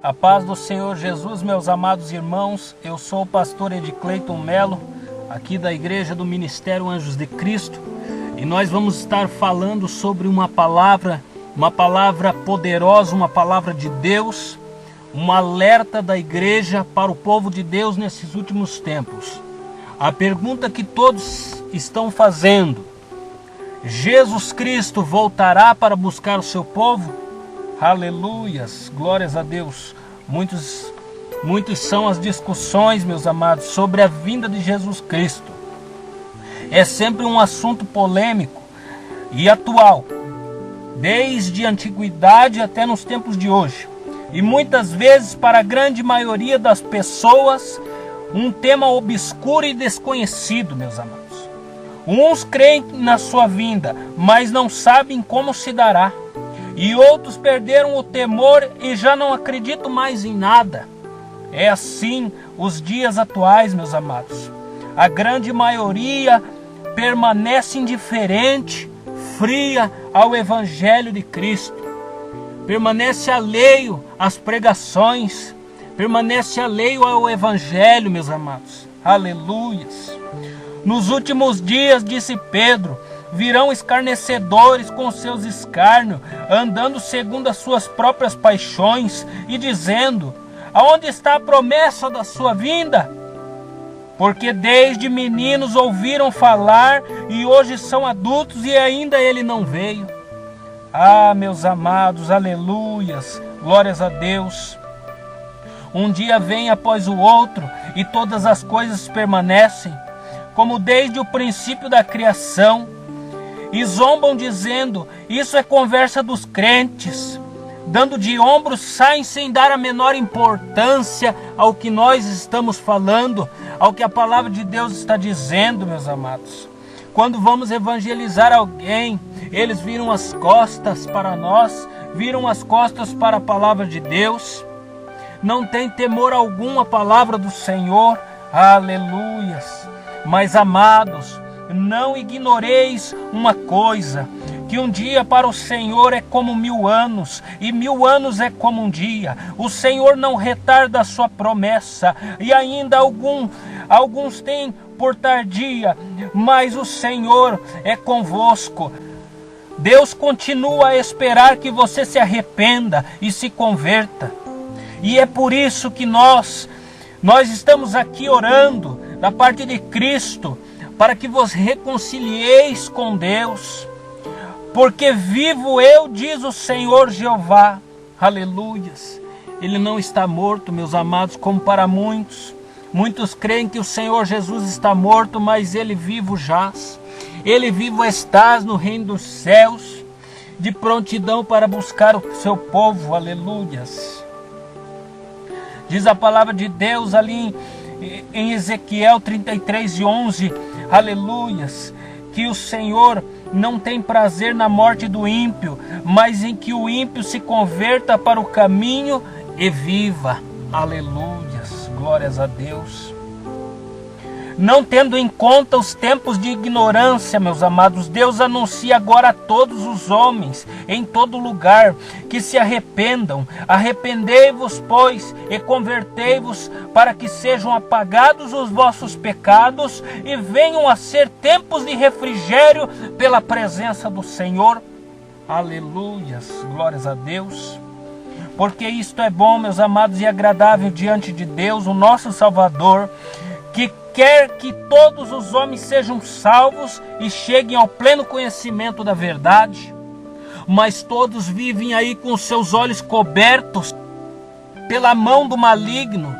A paz do Senhor Jesus, meus amados irmãos, eu sou o pastor Edcleiton Melo, aqui da Igreja do Ministério Anjos de Cristo, e nós vamos estar falando sobre uma palavra poderosa, uma palavra de Deus, um alerta da igreja para o povo de Deus nesses últimos tempos. A pergunta que todos estão fazendo: Jesus Cristo voltará para buscar o seu povo? Aleluias, glórias a Deus. Muitos são as discussões, meus amados, sobre a vinda de Jesus Cristo. É sempre um assunto polêmico e atual, desde a antiguidade até nos tempos de hoje. E muitas vezes, para a grande maioria das pessoas, um tema obscuro e desconhecido, meus amados. Uns creem na sua vinda, mas não sabem como se dará. E outros perderam o temor e já não acreditam mais em nada. É assim os dias atuais, meus amados. A grande maioria permanece indiferente, fria ao Evangelho de Cristo. Permanece alheio às pregações, permanece alheio ao Evangelho, meus amados. Aleluias. Nos últimos dias, disse Pedro, virão escarnecedores com seus escárnios, andando segundo as suas próprias paixões e dizendo: aonde está a promessa da sua vinda? Porque desde meninos ouviram falar e hoje são adultos e ainda ele não veio. Ah, meus amados, aleluias, glórias a Deus. Um dia vem após o outro e todas as coisas permanecem, como desde o princípio da criação. E zombam dizendo: isso é conversa dos crentes. Dando de ombros, saem sem dar a menor importância ao que nós estamos falando, ao que a palavra de Deus está dizendo, meus amados. Quando vamos evangelizar alguém, eles viram as costas para nós, viram as costas para a palavra de Deus. Não tem temor algum à palavra do Senhor. Aleluias. Mas, amados, não ignoreis uma coisa, que um dia para o Senhor é como 1000 anos, e 1000 anos é como um dia. O Senhor não retarda a sua promessa, e ainda alguns têm por tardia, mas o Senhor é convosco. Deus continua a esperar que você se arrependa e se converta. E é por isso que nós estamos aqui orando da parte de Cristo, para que vos reconcilieis com Deus. Porque vivo eu, diz o Senhor Jeová. Aleluias. Ele não está morto, meus amados, como para muitos. Muitos creem que o Senhor Jesus está morto, mas ele vivo jaz. Ele vivo estás no reino dos céus, de prontidão para buscar o seu povo. Aleluias. Diz a palavra de Deus ali em Ezequiel 33:11, aleluias, que o Senhor não tem prazer na morte do ímpio, mas em que o ímpio se converta para o caminho e viva. Aleluias, glórias a Deus. Não tendo em conta os tempos de ignorância, meus amados, Deus anuncia agora a todos os homens, em todo lugar, que se arrependam. Arrependei-vos, pois, e convertei-vos, para que sejam apagados os vossos pecados e venham a ser tempos de refrigério pela presença do Senhor. Aleluias, glórias a Deus. Porque isto é bom, meus amados, e agradável diante de Deus, o nosso Salvador, que quer que todos os homens sejam salvos e cheguem ao pleno conhecimento da verdade. Mas todos vivem aí com seus olhos cobertos pela mão do maligno,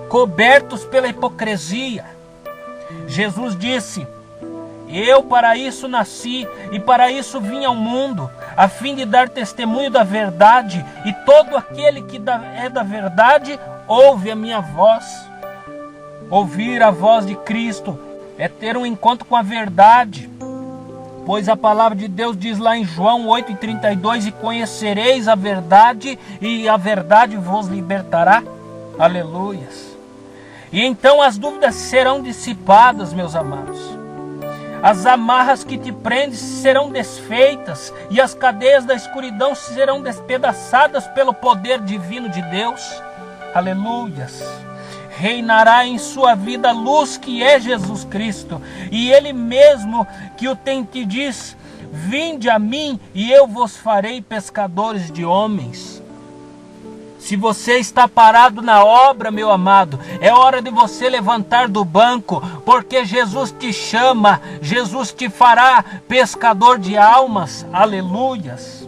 cobertos pela hipocrisia. Jesus disse: eu para isso nasci e para isso vim ao mundo, a fim de dar testemunho da verdade, e todo aquele que é da verdade ouve a minha voz. Ouvir a voz de Cristo é ter um encontro com a verdade, pois a palavra de Deus diz lá em João 8:32: e conhecereis a verdade, e a verdade vos libertará. Aleluias. E então as dúvidas serão dissipadas, meus amados. As amarras que te prendem serão desfeitas e as cadeias da escuridão serão despedaçadas pelo poder divino de Deus. Aleluias. Reinará em sua vida a luz que é Jesus Cristo, e Ele mesmo que o tem te diz: vinde a mim e eu vos farei pescadores de homens. Se você está parado na obra, meu amado, é hora de você levantar do banco, porque Jesus te chama, Jesus te fará pescador de almas. Aleluias.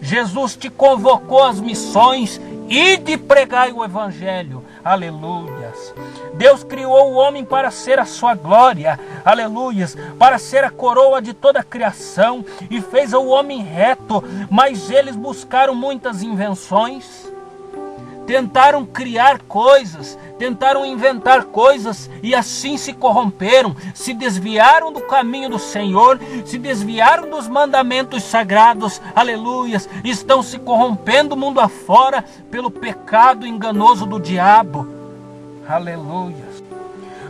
Jesus te convocou às missões e de pregar o evangelho. Aleluias. Deus criou o homem para ser a sua glória. Aleluias. Para ser a coroa de toda a criação, e fez o homem reto, mas eles buscaram muitas invenções. Tentaram criar coisas, tentaram inventar coisas e assim se corromperam, se desviaram do caminho do Senhor, se desviaram dos mandamentos sagrados. Aleluias. Estão se corrompendo mundo afora pelo pecado enganoso do diabo. Aleluias.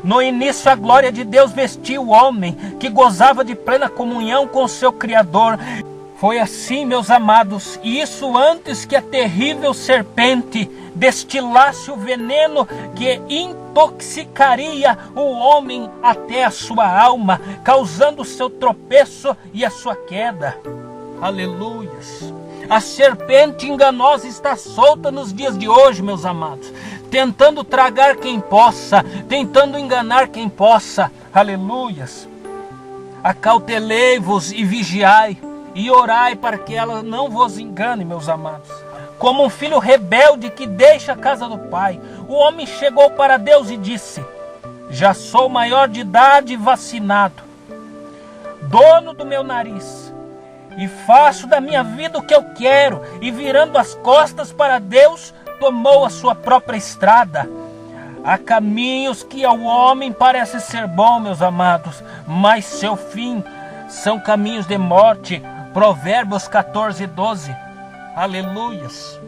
No início a glória de Deus vestiu o homem, que gozava de plena comunhão com o seu Criador. Foi assim, meus amados, e isso antes que a terrível serpente destilasse o veneno que intoxicaria o homem até a sua alma, causando o seu tropeço e a sua queda. Aleluias. A serpente enganosa está solta nos dias de hoje, meus amados, tentando tragar quem possa, tentando enganar quem possa. Aleluias. Acautelei-vos e vigiai, e orai para que ela não vos engane, meus amados. Como um filho rebelde que deixa a casa do pai, o homem chegou para Deus e disse: já sou maior de idade e vacinado, dono do meu nariz, e faço da minha vida o que eu quero. E virando as costas para Deus, tomou a sua própria estrada. Há caminhos que ao homem parece ser bom, meus amados, mas seu fim são caminhos de morte. Provérbios 14:12. Aleluias.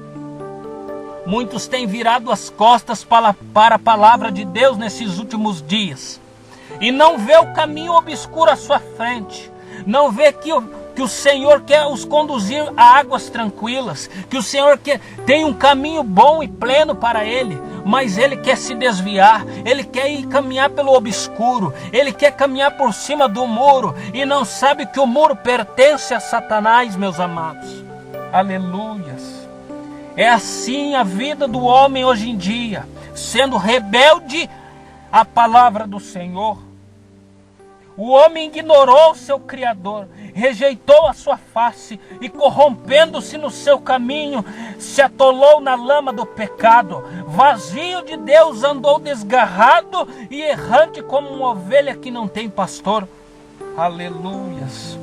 Muitos têm virado as costas para a palavra de Deus nesses últimos dias, e não vê o caminho obscuro à sua frente, não vê que o Senhor quer os conduzir a águas tranquilas, que o Senhor tem um caminho bom e pleno para ele, mas ele quer se desviar, ele quer ir caminhar pelo obscuro, ele quer caminhar por cima do muro, e não sabe que o muro pertence a Satanás, meus amados. Aleluias. É assim a vida do homem hoje em dia, sendo rebelde à palavra do Senhor. O homem ignorou o seu Criador, rejeitou a sua face e, corrompendo-se no seu caminho, se atolou na lama do pecado. Vazio de Deus, andou desgarrado e errante como uma ovelha que não tem pastor. Aleluias.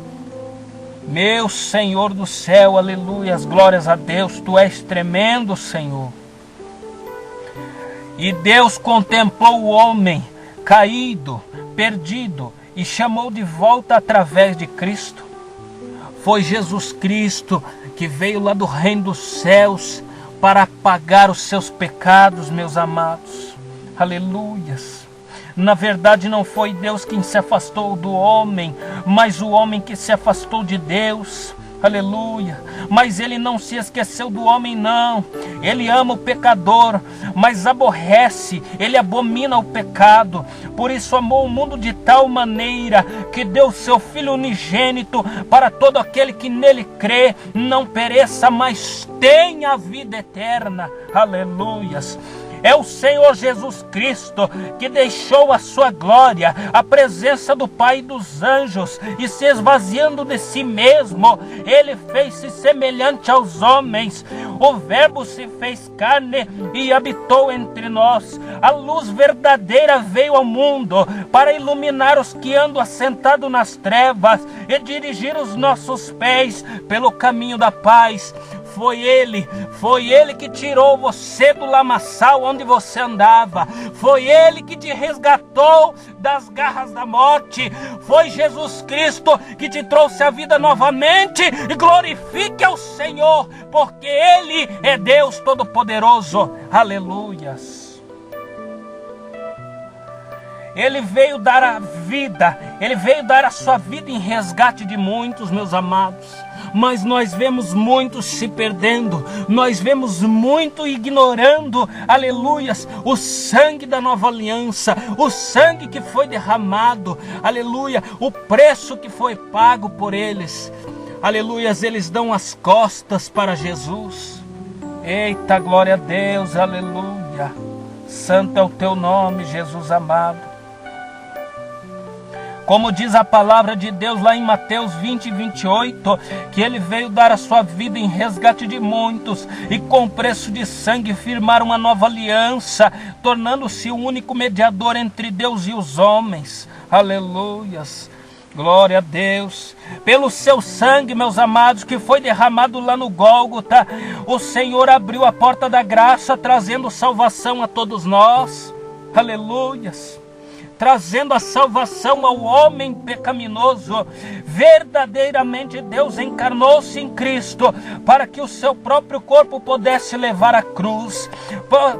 Meu Senhor do céu, aleluias, glórias a Deus. Tu és tremendo, Senhor. E Deus contemplou o homem caído, perdido, e chamou de volta através de Cristo. Foi Jesus Cristo que veio lá do reino dos céus para apagar os seus pecados, meus amados. Aleluias. Na verdade não foi Deus quem se afastou do homem, mas o homem que se afastou de Deus. Aleluia. Mas ele não se esqueceu do homem, não. Ele ama o pecador, mas aborrece, ele abomina o pecado. Por isso amou o mundo de tal maneira que deu seu Filho unigênito, para todo aquele que nele crê não pereça, mas tenha a vida eterna. Aleluias. É o Senhor Jesus Cristo que deixou a sua glória, a presença do Pai e dos anjos, e se esvaziando de si mesmo, ele fez-se semelhante aos homens. O Verbo se fez carne e habitou entre nós. A luz verdadeira veio ao mundo para iluminar os que andam assentados nas trevas e dirigir os nossos pés pelo caminho da paz. Foi Ele que tirou você do lamaçal onde você andava. Foi Ele que te resgatou das garras da morte. Foi Jesus Cristo que te trouxe a vida novamente. E glorifique ao Senhor, porque Ele é Deus Todo-Poderoso. Aleluias. Ele veio dar a vida, Ele veio dar a sua vida em resgate de muitos, meus amados. Mas nós vemos muitos se perdendo, nós vemos muito ignorando, aleluias, o sangue da nova aliança, o sangue que foi derramado, aleluia, o preço que foi pago por eles, aleluias. Eles dão as costas para Jesus. Eita, glória a Deus, aleluia. Santo é o teu nome, Jesus amado. Como diz a palavra de Deus lá em Mateus 20, 28, que Ele veio dar a sua vida em resgate de muitos e com preço de sangue firmar uma nova aliança, tornando-se o único mediador entre Deus e os homens. Aleluias. Glória a Deus. Pelo seu sangue, meus amados, que foi derramado lá no Gólgota, o Senhor abriu a porta da graça, trazendo salvação a todos nós. Aleluias. Trazendo a salvação ao homem pecaminoso. Verdadeiramente Deus encarnou-se em Cristo para que o seu próprio corpo pudesse levar a cruz,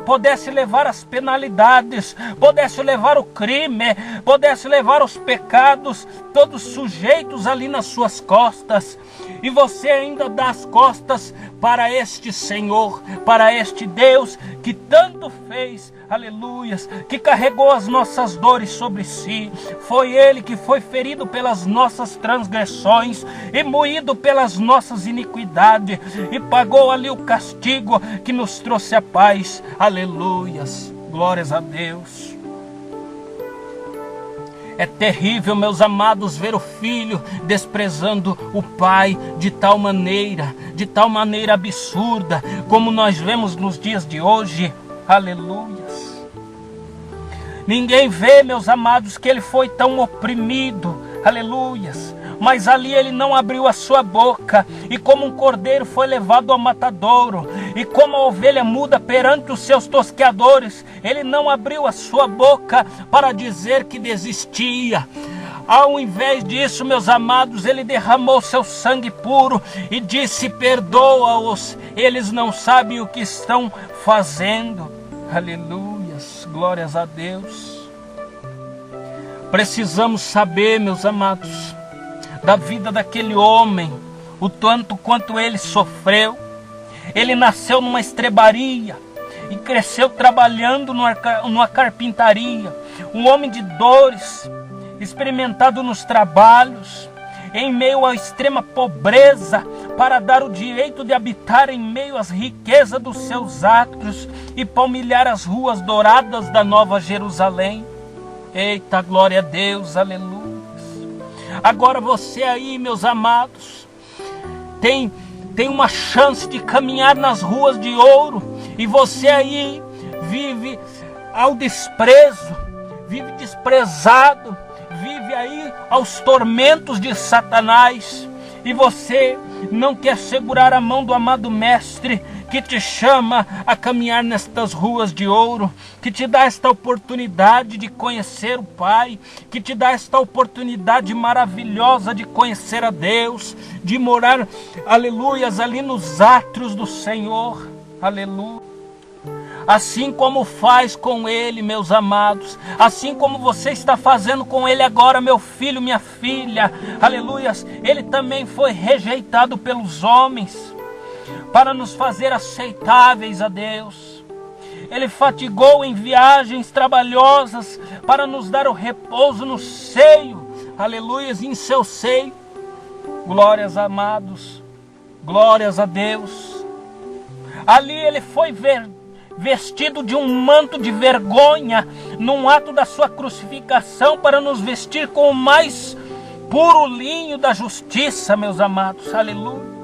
pudesse levar as penalidades, pudesse levar o crime, pudesse levar os pecados, todos sujeitos ali nas suas costas. E você ainda dá as costas para este Senhor, para este Deus que tanto fez, aleluias, que carregou as nossas dores sobre si. Foi Ele que foi ferido pelas nossas transgressões e moído pelas nossas iniquidades, e pagou ali o castigo que nos trouxe a paz. Aleluias, glórias a Deus. É terrível, meus amados, ver o filho desprezando o pai de tal maneira absurda, como nós vemos nos dias de hoje. Aleluias. Ninguém vê, meus amados, que ele foi tão oprimido. Aleluias. Mas ali ele não abriu a sua boca, e como um cordeiro foi levado ao matadouro, e como a ovelha muda perante os seus tosqueadores, ele não abriu a sua boca para dizer que desistia. Ao invés disso, meus amados, ele derramou seu sangue puro e disse: perdoa-os, eles não sabem o que estão fazendo. Aleluias, glórias a Deus. Precisamos saber, meus amados, da vida daquele homem, o tanto quanto ele sofreu. Ele nasceu numa estrebaria e cresceu trabalhando numa carpintaria. Um homem de dores, experimentado nos trabalhos, em meio à extrema pobreza, para dar o direito de habitar em meio às riquezas dos seus átrios e palmilhar as ruas douradas da Nova Jerusalém. Eita, glória a Deus, aleluia. Agora você aí, meus amados, tem uma chance de caminhar nas ruas de ouro, e você aí vive ao desprezo, vive desprezado, vive aí aos tormentos de Satanás, e você não quer segurar a mão do amado Mestre, que te chama a caminhar nestas ruas de ouro, que te dá esta oportunidade de conhecer o Pai, que te dá esta oportunidade maravilhosa de conhecer a Deus, de morar, aleluias, ali nos átrios do Senhor, aleluia. Assim como faz com Ele, meus amados, assim como você está fazendo com Ele agora, meu filho, minha filha, aleluias, Ele também foi rejeitado pelos homens, para nos fazer aceitáveis a Deus. Ele fatigou em viagens trabalhosas, para nos dar o repouso no seio, aleluias, em seu seio. Glórias, amados, glórias a Deus. Ali Ele foi vestido de um manto de vergonha, num ato da sua crucificação, para nos vestir com o mais puro linho da justiça, meus amados, aleluia.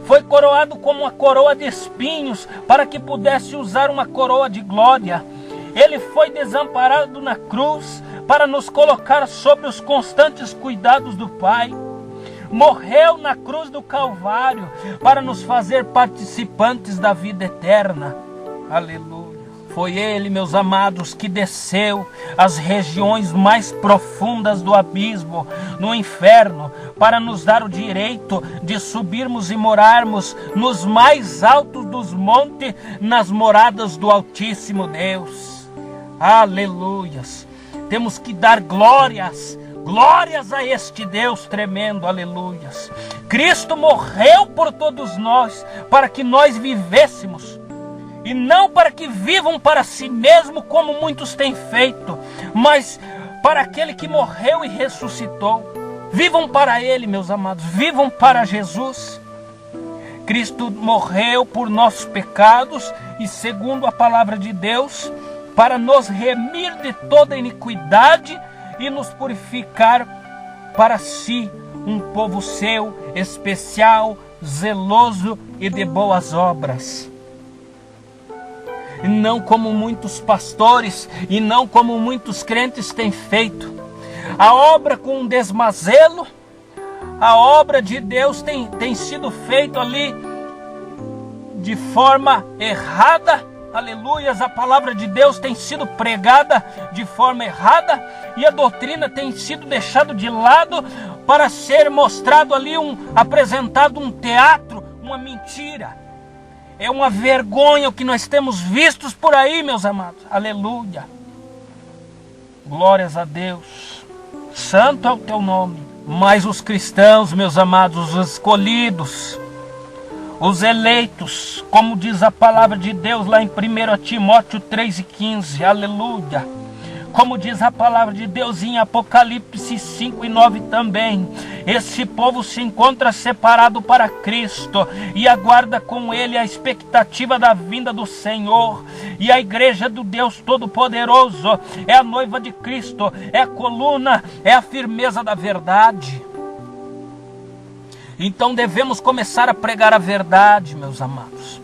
Foi coroado com uma coroa de espinhos, para que pudesse usar uma coroa de glória. Ele foi desamparado na cruz, para nos colocar sob os constantes cuidados do Pai. Morreu na cruz do Calvário, para nos fazer participantes da vida eterna. Aleluia. Foi Ele, meus amados, que desceu às regiões mais profundas do abismo, no inferno, para nos dar o direito de subirmos e morarmos nos mais altos dos montes, nas moradas do Altíssimo Deus. Aleluias. temos que dar glórias a este Deus tremendo, aleluias. Cristo morreu por todos nós, para que nós vivêssemos, e não para que vivam para si mesmo, como muitos têm feito, mas para aquele que morreu e ressuscitou. Vivam para Ele, meus amados, vivam para Jesus. Cristo morreu por nossos pecados e, segundo a palavra de Deus, para nos remir de toda iniquidade e nos purificar para si, um povo seu, especial, zeloso e de boas obras. E não como muitos pastores e não como muitos crentes têm feito. A obra com desmazelo, a obra de Deus tem sido feita ali de forma errada, aleluias. A palavra de Deus tem sido pregada de forma errada e a doutrina tem sido deixada de lado para ser mostrado ali, apresentado um teatro, uma mentira. É uma vergonha o que nós temos vistos por aí, meus amados, aleluia. Glórias a Deus, santo é o teu nome. Mas os cristãos, meus amados, os escolhidos, os eleitos, como diz a palavra de Deus lá em 1 Timóteo 3:15, aleluia. Como diz a palavra de Deus em Apocalipse 5:9 também, esse povo se encontra separado para Cristo e aguarda com Ele a expectativa da vinda do Senhor. E a igreja do Deus Todo-Poderoso é a noiva de Cristo, é a coluna, é a firmeza da verdade. Então devemos começar a pregar a verdade, meus amados.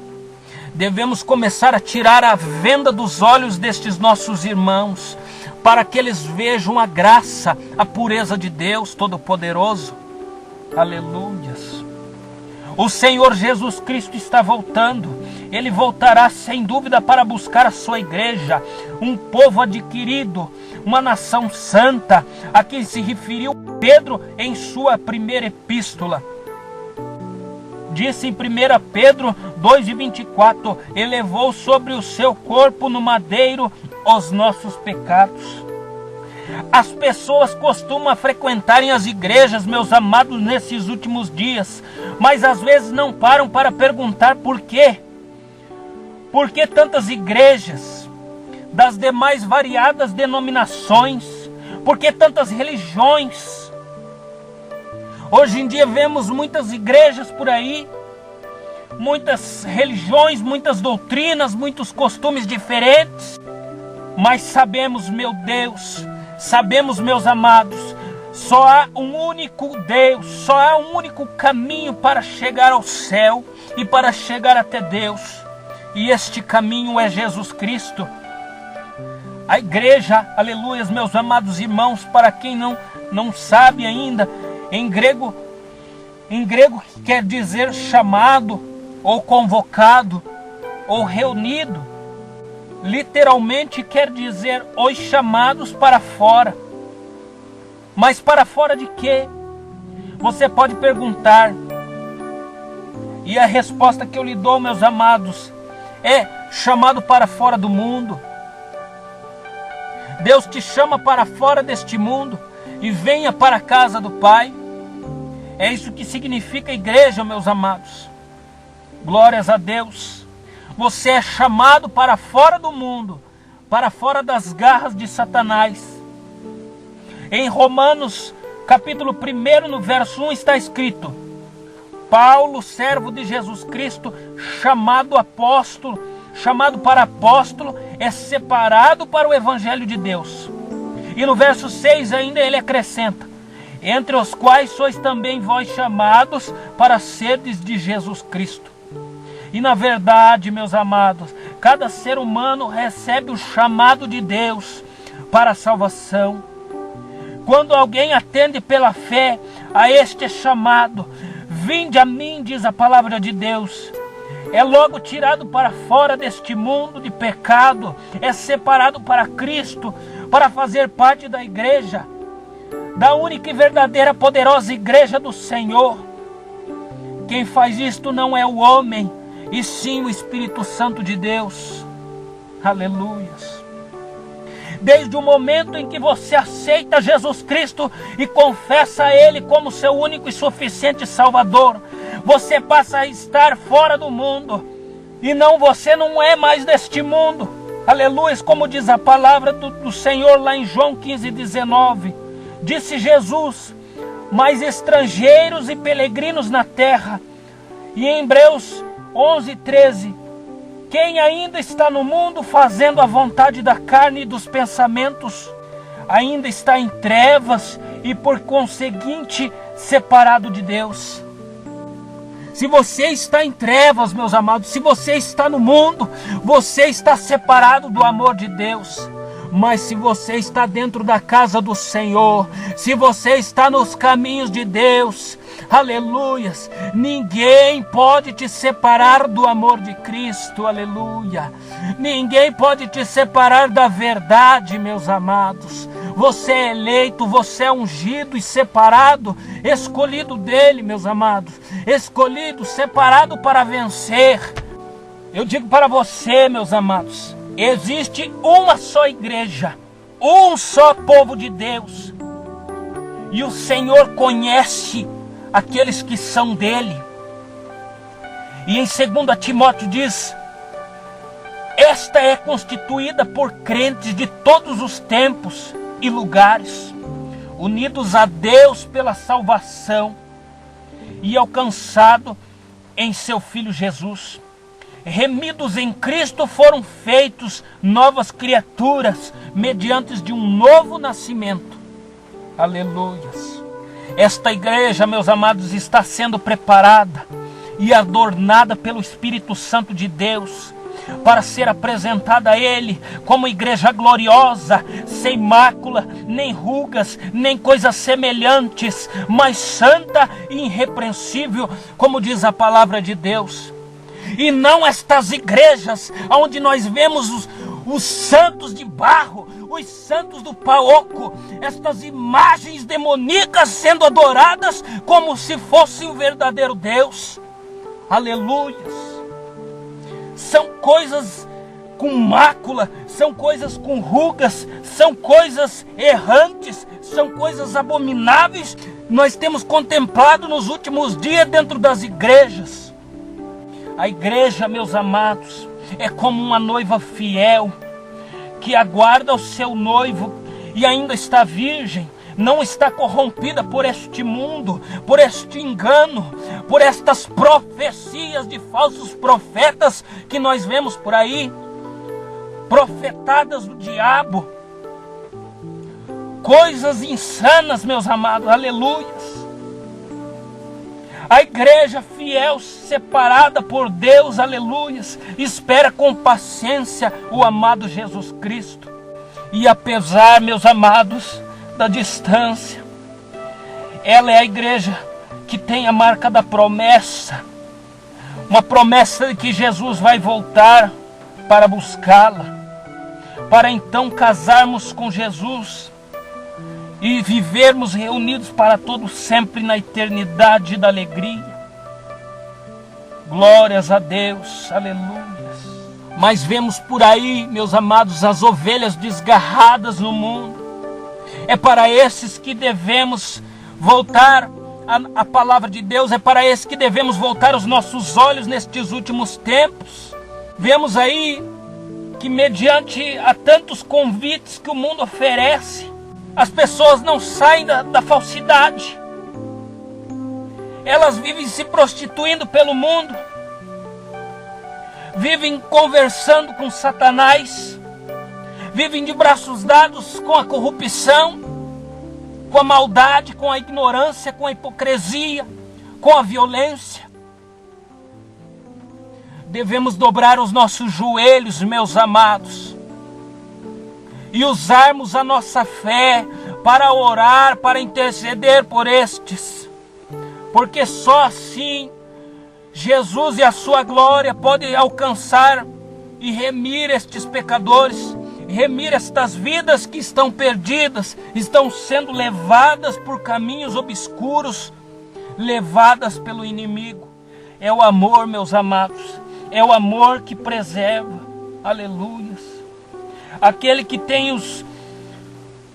Devemos começar a tirar a venda dos olhos destes nossos irmãos, para que eles vejam a graça, a pureza de Deus Todo-Poderoso. Aleluias. O Senhor Jesus Cristo está voltando. Ele voltará sem dúvida para buscar a sua igreja, um povo adquirido, uma nação santa, a quem se referiu Pedro em sua primeira epístola. Disse em 1 Pedro 2:24, elevou sobre o seu corpo no madeiro os nossos pecados. As pessoas costumam frequentarem as igrejas, meus amados, nesses últimos dias, mas às vezes não param para perguntar por quê. Por que tantas igrejas das demais variadas denominações? Por que tantas religiões? Hoje em dia vemos muitas igrejas por aí, muitas religiões, muitas doutrinas, muitos costumes diferentes. Mas sabemos, meu Deus, sabemos, meus amados, só há um único Deus, só há um único caminho para chegar ao céu e para chegar até Deus. E este caminho é Jesus Cristo. A igreja, aleluias, meus amados irmãos, para quem não sabe ainda, em grego quer dizer chamado, ou convocado, ou reunido. Literalmente quer dizer os chamados para fora. Mas para fora de quê? Você pode perguntar. E a resposta que eu lhe dou, meus amados, é chamado para fora do mundo. Deus te chama para fora deste mundo e venha para a casa do Pai. É isso que significa igreja, meus amados. Glórias a Deus. Você é chamado para fora do mundo, para fora das garras de Satanás. Em Romanos, capítulo 1, no verso 1, está escrito: Paulo, servo de Jesus Cristo, chamado para apóstolo, é separado para o evangelho de Deus. E no verso 6 ainda ele acrescenta: entre os quais sois também vós chamados para serdes de Jesus Cristo. E na verdade, meus amados, cada ser humano recebe o chamado de Deus para a salvação. Quando alguém atende pela fé a este chamado, vinde a mim, diz a palavra de Deus, é logo tirado para fora deste mundo de pecado, é separado para Cristo, para fazer parte da igreja, da única e verdadeira poderosa igreja do Senhor. Quem faz isto não é o homem, e sim o Espírito Santo de Deus. Aleluias. Desde o momento em que você aceita Jesus Cristo e confessa a Ele como seu único e suficiente Salvador, você passa a estar fora do mundo. E você não é mais deste mundo. Aleluia, como diz a palavra do Senhor lá em João 15:19. Disse Jesus: mas estrangeiros e peregrinos na terra. E em Hebreus 11:13. Quem ainda está no mundo fazendo a vontade da carne e dos pensamentos, ainda está em trevas e por conseguinte separado de Deus. Se você está em trevas, meus amados, se você está no mundo, você está separado do amor de Deus. Mas se você está dentro da casa do Senhor, se você está nos caminhos de Deus, aleluias, ninguém pode te separar do amor de Cristo, aleluia. Ninguém pode te separar da verdade, meus amados. Você é eleito, você é ungido e separado, escolhido dele, meus amados. Escolhido, separado para vencer. Eu digo para você, meus amados, existe uma só igreja, um só povo de Deus. E o Senhor conhece aqueles que são dele. E em 2 Timóteo diz: esta é constituída por crentes de todos os tempos e lugares, unidos a Deus pela salvação e alcançado em seu Filho Jesus. Remidos em Cristo, foram feitos novas criaturas mediante de um novo nascimento. Aleluias. Esta igreja, meus amados, está sendo preparada e adornada pelo Espírito Santo de Deus para ser apresentada a Ele como igreja gloriosa, sem mácula, nem rugas, nem coisas semelhantes, mas santa e irrepreensível, como diz a palavra de Deus. E não estas igrejas onde nós vemos os santos de barro, os santos do paoco, estas imagens demoníacas sendo adoradas como se fosse o verdadeiro Deus. Aleluias. São coisas com mácula, são coisas com rugas, são coisas errantes, são coisas abomináveis. Nós temos contemplado nos últimos dias dentro das igrejas. A igreja, meus amados, é como uma noiva fiel que aguarda o seu noivo e ainda está virgem, não está corrompida por este mundo, por este engano, por estas profecias de falsos profetas que nós vemos por aí, profetadas do diabo, coisas insanas, meus amados, aleluias. A igreja fiel, separada por Deus, aleluias, espera com paciência o amado Jesus Cristo. E apesar, meus amados, da distância, ela é a igreja que tem a marca da promessa, uma promessa de que Jesus vai voltar para buscá-la, para então casarmos com Jesus e vivermos reunidos para todo sempre na eternidade da alegria. Glórias a Deus, aleluias. Mas vemos por aí, meus amados, as ovelhas desgarradas no mundo. É para esses que devemos voltar a palavra de Deus, é para esses que devemos voltar os nossos olhos nestes últimos tempos. Vemos aí que mediante a tantos convites que o mundo oferece, as pessoas não saem da falsidade. Elas vivem se prostituindo pelo mundo, vivem conversando com Satanás, vivem de braços dados com a corrupção, com a maldade, com a ignorância, com a hipocrisia, com a violência. Devemos dobrar os nossos joelhos, meus amados, e usarmos a nossa fé para orar, para interceder por estes, porque só assim Jesus e a sua glória podem alcançar e remir estes pecadores, remir estas vidas que estão perdidas, estão sendo levadas por caminhos obscuros, levadas pelo inimigo. É o amor, meus amados, é o amor que preserva, aleluias. Aquele que tem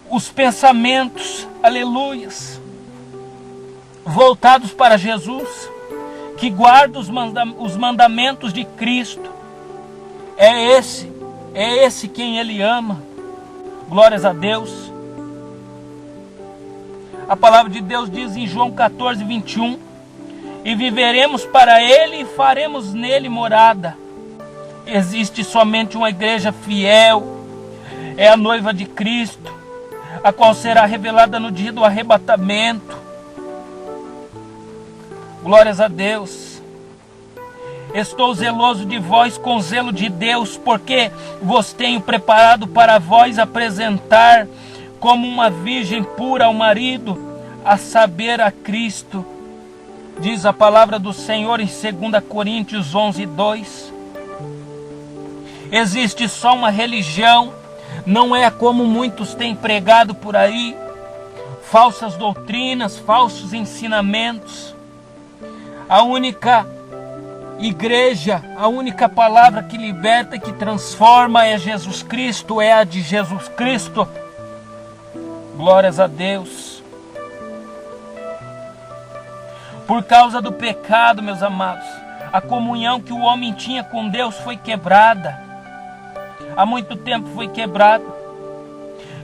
os pensamentos, aleluias, voltados para Jesus, que guarda os mandamentos de Cristo. É esse quem Ele ama. Glórias a Deus. A palavra de Deus diz em João 14, 21, e viveremos para Ele e faremos nele morada. Existe somente uma igreja fiel, é a noiva de Cristo, a qual será revelada no dia do arrebatamento. Glórias a Deus. Estou zeloso de vós com zelo de Deus, porque vos tenho preparado para vós apresentar como uma virgem pura ao marido, a saber, a Cristo. Diz a palavra do Senhor em 2 Coríntios 11, 2. Existe só uma religião, não é como muitos têm pregado por aí, falsas doutrinas, falsos ensinamentos. A única igreja, a única palavra que liberta e que transforma é Jesus Cristo, é a de Jesus Cristo. Glórias a Deus. Por causa do pecado, meus amados, a comunhão que o homem tinha com Deus foi quebrada. Há muito tempo foi quebrada.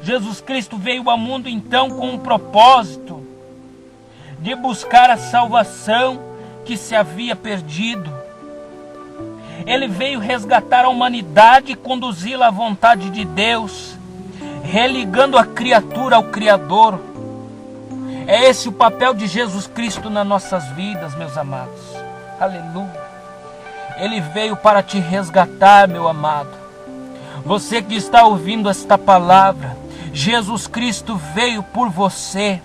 Jesus Cristo veio ao mundo então com um propósito de buscar a salvação que se havia perdido. Ele veio resgatar a humanidade e conduzi-la à vontade de Deus, religando a criatura ao Criador. É esse o papel de Jesus Cristo nas nossas vidas, meus amados. Aleluia. Ele veio para te resgatar, meu amado. Você que está ouvindo esta palavra, Jesus Cristo veio por você.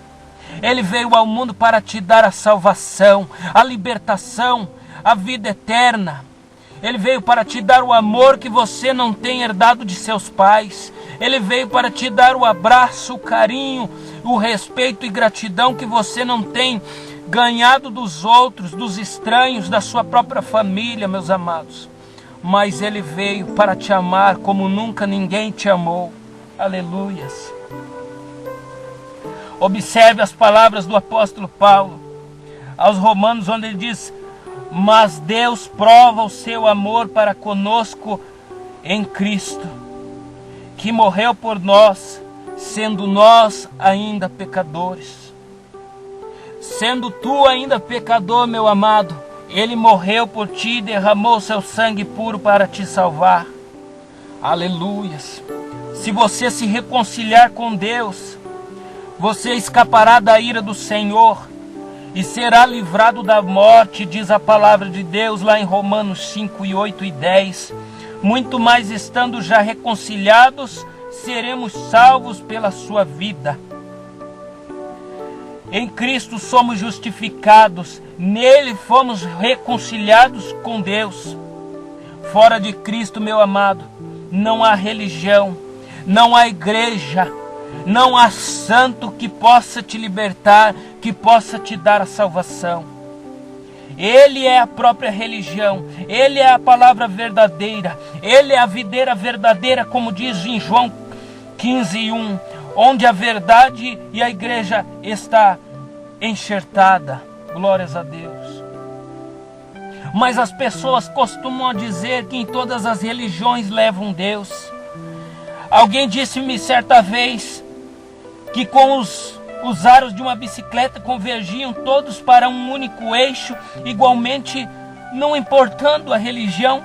Ele veio ao mundo para te dar a salvação, a libertação, a vida eterna. Ele veio para te dar o amor que você não tem herdado de seus pais. Ele veio para te dar o abraço, o carinho, o respeito e gratidão que você não tem ganhado dos outros, dos estranhos, da sua própria família, meus amados. Mas Ele veio para te amar como nunca ninguém te amou. Aleluias. Observe as palavras do apóstolo Paulo aos Romanos, onde ele diz: mas Deus prova o seu amor para conosco em Cristo, que morreu por nós, sendo nós ainda pecadores. Sendo tu ainda pecador, meu amado, Ele morreu por ti e derramou seu sangue puro para te salvar. Aleluias. Se você se reconciliar com Deus, você escapará da ira do Senhor e será livrado da morte, diz a palavra de Deus lá em Romanos 5, 8 e 10. Muito mais estando já reconciliados, seremos salvos pela sua vida. Em Cristo somos justificados, nele fomos reconciliados com Deus. Fora de Cristo, meu amado, não há religião, não há igreja, não há santo que possa te libertar, que possa te dar a salvação. Ele é a própria religião, Ele é a palavra verdadeira, Ele é a videira verdadeira, como diz em João 15, 1, onde a verdade e a igreja está enxertada. Glórias a Deus. Mas as pessoas costumam dizer que em todas as religiões levam Deus. Alguém disse-me certa vez que com os aros de uma bicicleta convergiam todos para um único eixo, igualmente, não importando a religião,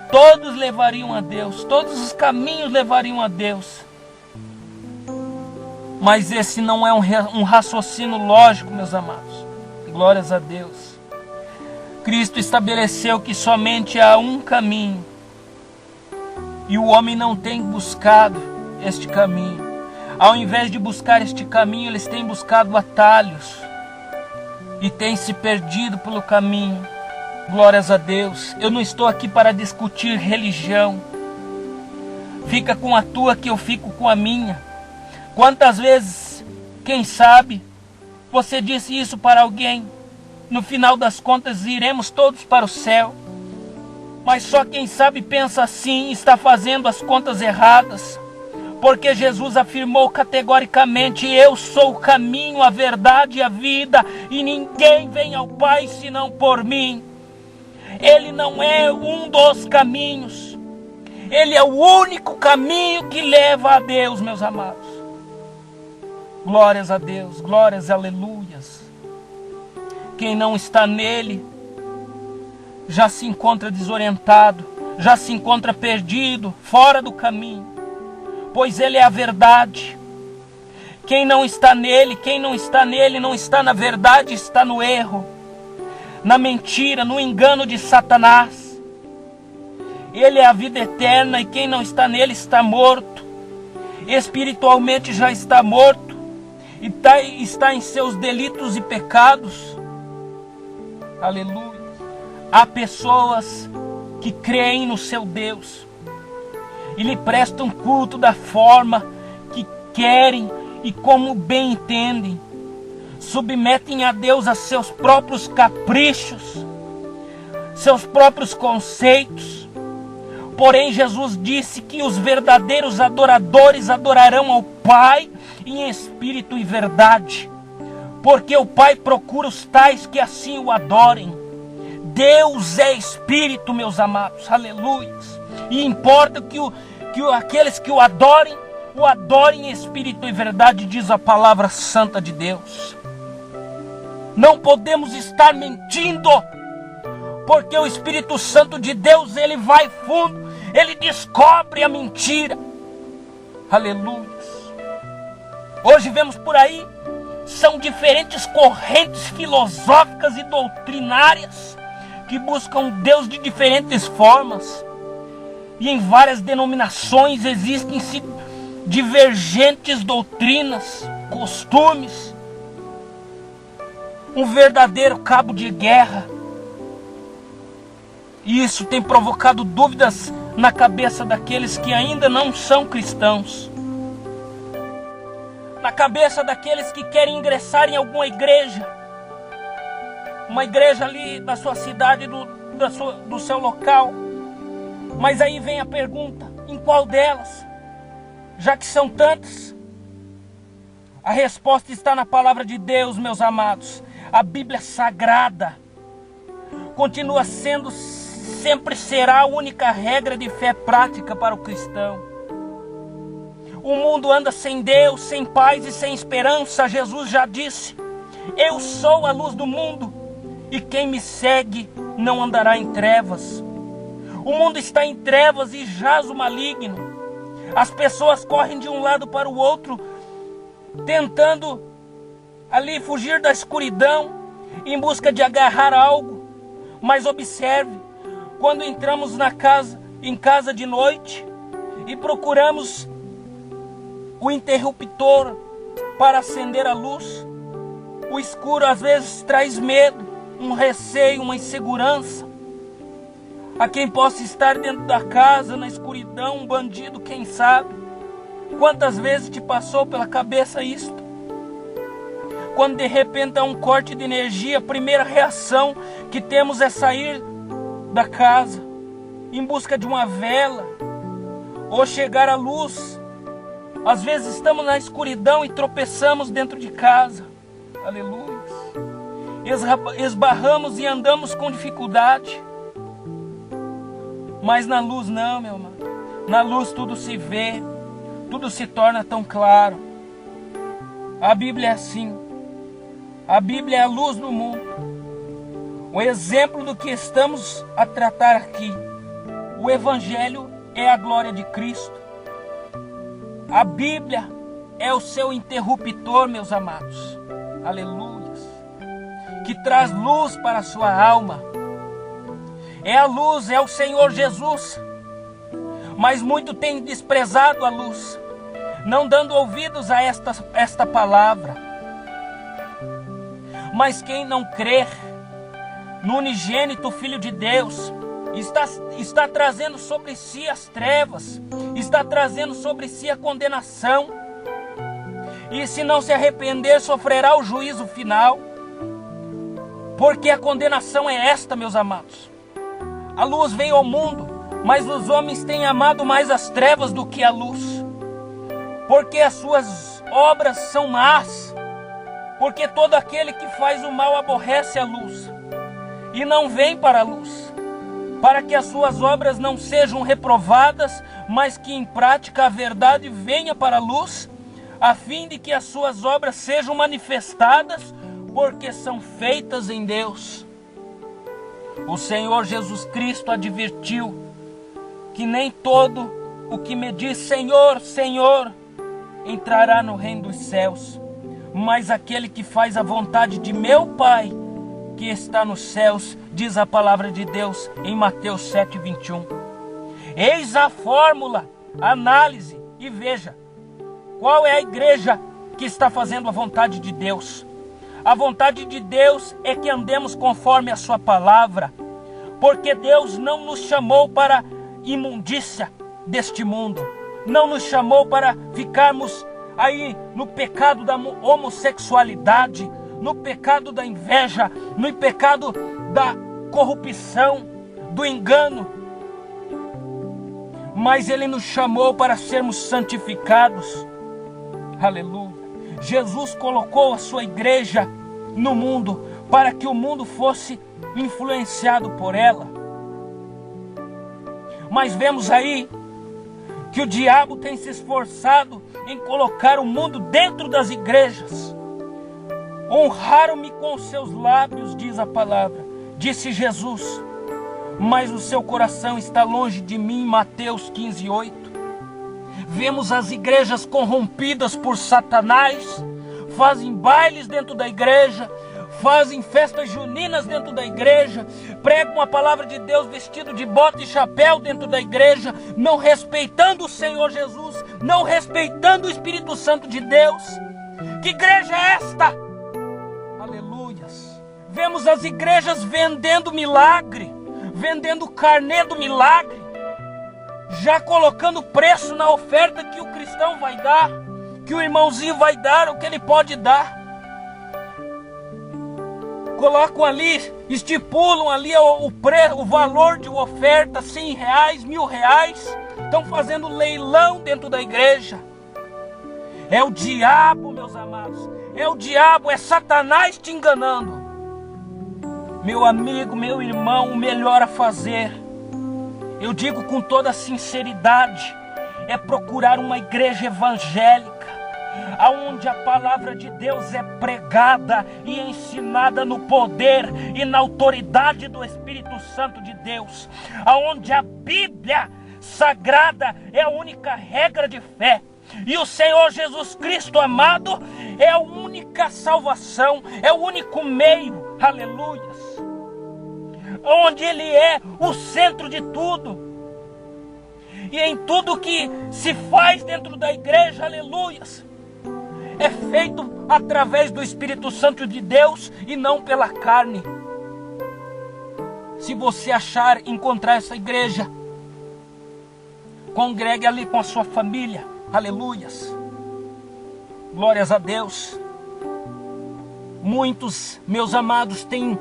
todos levariam a Deus, todos os caminhos levariam a Deus. Mas esse não é um raciocínio lógico, meus amados. Glórias a Deus. Cristo estabeleceu que somente há um caminho, e o homem não tem buscado este caminho. Ao invés de buscar este caminho, eles têm buscado atalhos e têm se perdido pelo caminho. Glórias a Deus. Eu não estou aqui para discutir religião. Fica com a tua que eu fico com a minha. Quantas vezes, quem sabe, você disse isso para alguém? No final das contas, iremos todos para o céu. Mas só quem sabe pensa assim, está fazendo as contas erradas. Porque Jesus afirmou categoricamente: eu sou o caminho, a verdade e a vida, e ninguém vem ao Pai senão por mim. Ele não é um dos caminhos, Ele é o único caminho que leva a Deus, meus amados. Glórias a Deus, glórias, aleluias. Quem não está nele já se encontra desorientado, já se encontra perdido, fora do caminho, pois Ele é a verdade. Quem não está nele não está na verdade, está no erro, na mentira, no engano de Satanás. Ele é a vida eterna, e quem não está nele está morto, espiritualmente já está morto, e está em seus delitos e pecados. Aleluia. Há pessoas que creem no seu Deus e lhe prestam culto da forma que querem e como bem entendem. Submetem a Deus a seus próprios caprichos, seus próprios conceitos. Porém, Jesus disse que os verdadeiros adoradores adorarão ao Pai em espírito e verdade, porque o Pai procura os tais que assim o adorem. Deus é espírito, meus amados, aleluia. E importa que aqueles que o adorem em espírito e verdade, diz a palavra santa de Deus. Não podemos estar mentindo, porque o Espírito Santo de Deus, ele vai fundo, ele descobre a mentira. Aleluia. Hoje vemos por aí, são diferentes correntes filosóficas e doutrinárias que buscam Deus de diferentes formas. E em várias denominações existem-se divergentes doutrinas, costumes. Um verdadeiro cabo de guerra. E isso tem provocado dúvidas na cabeça daqueles que ainda não são cristãos. Na cabeça daqueles que querem ingressar em alguma igreja. Uma igreja ali da sua cidade, do seu local. Mas aí vem a pergunta: em qual delas? Já que são tantas. A resposta está na palavra de Deus, meus amados. A Bíblia Sagrada continua sendo, sempre será a única regra de fé prática para o cristão. O mundo anda sem Deus, sem paz e sem esperança. Jesus já disse: eu sou a luz do mundo, e quem me segue não andará em trevas. O mundo está em trevas e jaz o maligno. As pessoas correm de um lado para o outro, tentando ali fugir da escuridão, em busca de agarrar algo. Mas observe, quando entramos em casa de noite e procuramos o interruptor para acender a luz, o escuro às vezes traz medo, um receio, uma insegurança. A quem possa estar dentro da casa, na escuridão, um bandido, quem sabe? Quantas vezes te passou pela cabeça isto? Quando de repente há um corte de energia, a primeira reação que temos é sair da casa, em busca de uma vela, ou chegar à luz. Às vezes estamos na escuridão e tropeçamos dentro de casa. Aleluia. Esbarramos e andamos com dificuldade. Mas na luz não, meu irmão. Na luz tudo se vê, tudo se torna tão claro. A Bíblia é assim. A Bíblia é a luz do mundo. O exemplo do que estamos a tratar aqui. O Evangelho é a glória de Cristo. A Bíblia é o seu interruptor, meus amados. Aleluia. Que traz luz para a sua alma. É a luz, é o Senhor Jesus. Mas muito tem desprezado a luz, não dando ouvidos a esta palavra. Mas quem não crer no unigênito Filho de Deus, está trazendo sobre si as trevas, está trazendo sobre si a condenação. E se não se arrepender, sofrerá o juízo final. Porque a condenação é esta, meus amados. A luz veio ao mundo, mas os homens têm amado mais as trevas do que a luz, porque as suas obras são más, porque todo aquele que faz o mal aborrece a luz e não vem para a luz, para que as suas obras não sejam reprovadas, mas que em prática a verdade venha para a luz, a fim de que as suas obras sejam manifestadas, porque são feitas em Deus. O Senhor Jesus Cristo advertiu que nem todo o que me diz Senhor, Senhor, entrará no reino dos céus, mas aquele que faz a vontade de meu Pai, que está nos céus, diz a palavra de Deus em Mateus 7:21. Eis a fórmula, análise e veja qual é a igreja que está fazendo a vontade de Deus. A vontade de Deus é que andemos conforme a sua palavra, porque Deus não nos chamou para imundícia deste mundo, não nos chamou para ficarmos aí no pecado da homossexualidade, no pecado da inveja, no pecado da corrupção, do engano, mas Ele nos chamou para sermos santificados. Aleluia. Jesus colocou a sua igreja no mundo para que o mundo fosse influenciado por ela. Mas vemos aí que o diabo tem se esforçado em colocar o mundo dentro das igrejas. Honraram-me com os seus lábios, diz a palavra, disse Jesus, mas o seu coração está longe de mim, Mateus 15:8. Vemos as igrejas corrompidas por Satanás, fazem bailes dentro da igreja, fazem festas juninas dentro da igreja, pregam a palavra de Deus vestido de bota e chapéu dentro da igreja, não respeitando o Senhor Jesus, não respeitando o Espírito Santo de Deus. Que igreja é esta? Aleluias. Vemos as igrejas vendendo milagre, vendendo carnê do milagre, já colocando preço na oferta que o cristão vai dar, que o irmãozinho vai dar, o que ele pode dar. Colocam ali, estipulam ali o valor de uma oferta, R$100, R$1.000. Estão fazendo leilão dentro da igreja. É o diabo, meus amados. É o diabo, é Satanás te enganando. Meu amigo, meu irmão, o melhor a fazer, eu digo com toda sinceridade, é procurar uma igreja evangélica, aonde a palavra de Deus é pregada e ensinada no poder e na autoridade do Espírito Santo de Deus, aonde a Bíblia Sagrada é a única regra de fé, e o Senhor Jesus Cristo amado é a única salvação, é o único meio, aleluias, onde Ele é o centro de tudo, e em tudo que se faz dentro da igreja, aleluias, é feito através do Espírito Santo de Deus e não pela carne. Se você encontrar essa igreja, congregue ali com a sua família, aleluias, glórias a Deus. Muitos, meus amados, têm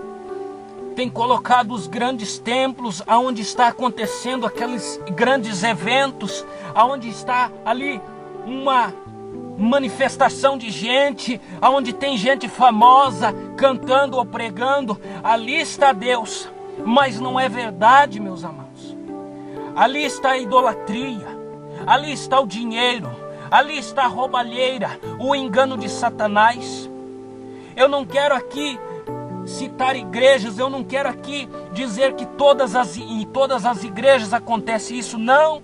colocado os grandes templos, aonde está acontecendo aqueles grandes eventos, aonde está ali uma manifestação de gente, aonde tem gente famosa cantando ou pregando, ali está Deus, mas não é verdade, meus amados. Ali está a idolatria, ali está o dinheiro, ali está a roubalheira, o engano de Satanás. Eu não quero aqui citar igrejas, eu não quero aqui dizer que em todas as igrejas acontece isso, não.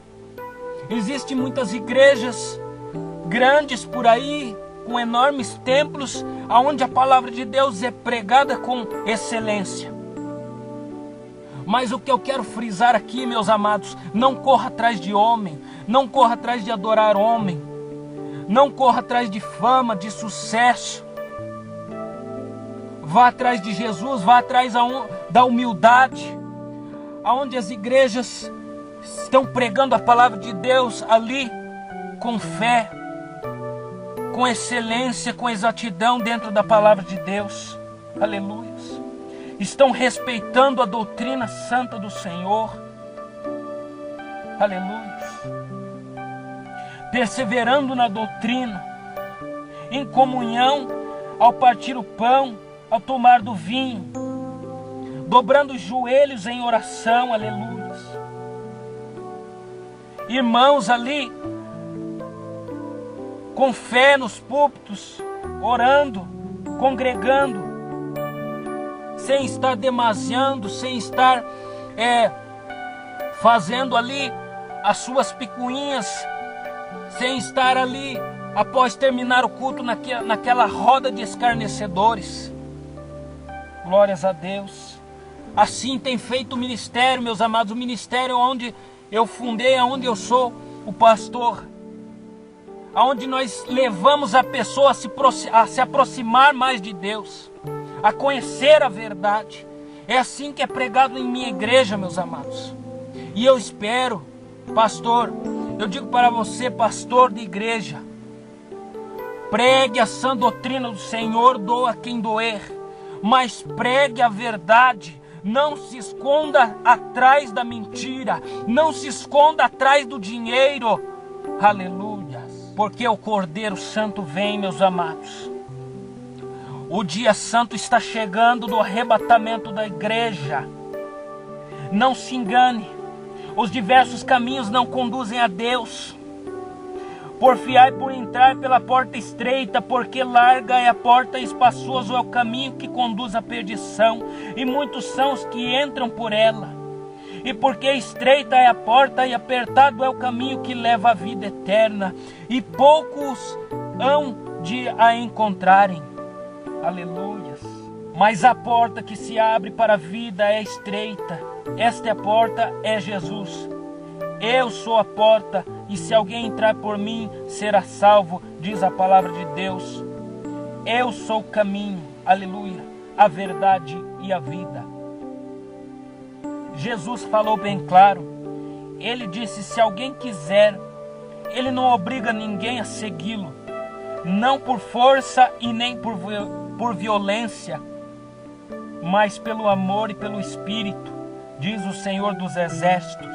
Existem muitas igrejas grandes por aí, com enormes templos, onde a palavra de Deus é pregada com excelência. Mas o que eu quero frisar aqui, meus amados, não corra atrás de homem, não corra atrás de adorar homem, não corra atrás de fama, de sucesso. Vá atrás de Jesus, vá atrás da humildade, aonde as igrejas estão pregando a palavra de Deus ali, com fé, com excelência, com exatidão dentro da palavra de Deus, aleluia. Estão respeitando a doutrina santa do Senhor, aleluia. perseverando na doutrina, em comunhão, ao partir o pão, ao tomar do vinho, dobrando os joelhos em oração, aleluia. Irmãos ali, com fé nos púlpitos, orando, congregando, sem estar demasiando, sem estar fazendo ali as suas picuinhas, sem estar ali após terminar o culto naquela roda de escarnecedores. Glórias a Deus. Assim tem feito o ministério, meus amados, o ministério onde eu fundei, onde eu sou o pastor, onde nós levamos a pessoa a se aproximar mais de Deus, a conhecer a verdade. É assim que é pregado em minha igreja, meus amados. E eu espero, pastor, eu digo para você, pastor de igreja, pregue a sã doutrina do Senhor, doa quem doer, mas pregue a verdade. Não se esconda atrás da mentira, não se esconda atrás do dinheiro, aleluia, porque o Cordeiro Santo vem, meus amados. O dia santo está chegando do arrebatamento da igreja. Não se engane, os diversos caminhos não conduzem a Deus. Porfiai por entrar pela porta estreita, porque larga é a porta e espaçoso é o caminho que conduz à perdição, e muitos são os que entram por ela. E porque estreita é a porta e apertado é o caminho que leva à vida eterna, e poucos hão de a encontrarem. Aleluias. Mas a porta que se abre para a vida é estreita. Esta porta é Jesus. Eu sou a porta, e se alguém entrar por mim, será salvo, diz a palavra de Deus. Eu sou o caminho, aleluia, a verdade e a vida. Jesus falou bem claro. Ele disse, se alguém quiser, ele não obriga ninguém a segui-lo, não por força e nem por violência, mas pelo amor e pelo Espírito, diz o Senhor dos Exércitos.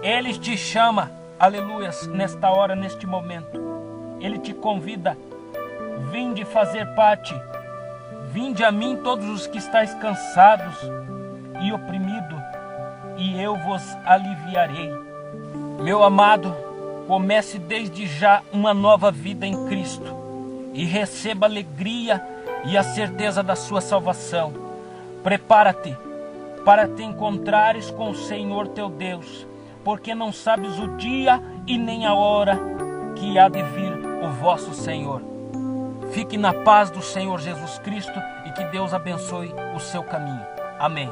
Ele te chama, aleluia, nesta hora, neste momento. Ele te convida, vinde fazer parte. Vinde a mim todos os que estáis cansados e oprimidos, e eu vos aliviarei. Meu amado, comece desde já uma nova vida em Cristo e receba a alegria e a certeza da sua salvação. Prepara-te para te encontrares com o Senhor teu Deus, porque não sabes o dia e nem a hora que há de vir o vosso Senhor. Fique na paz do Senhor Jesus Cristo e que Deus abençoe o seu caminho. Amém.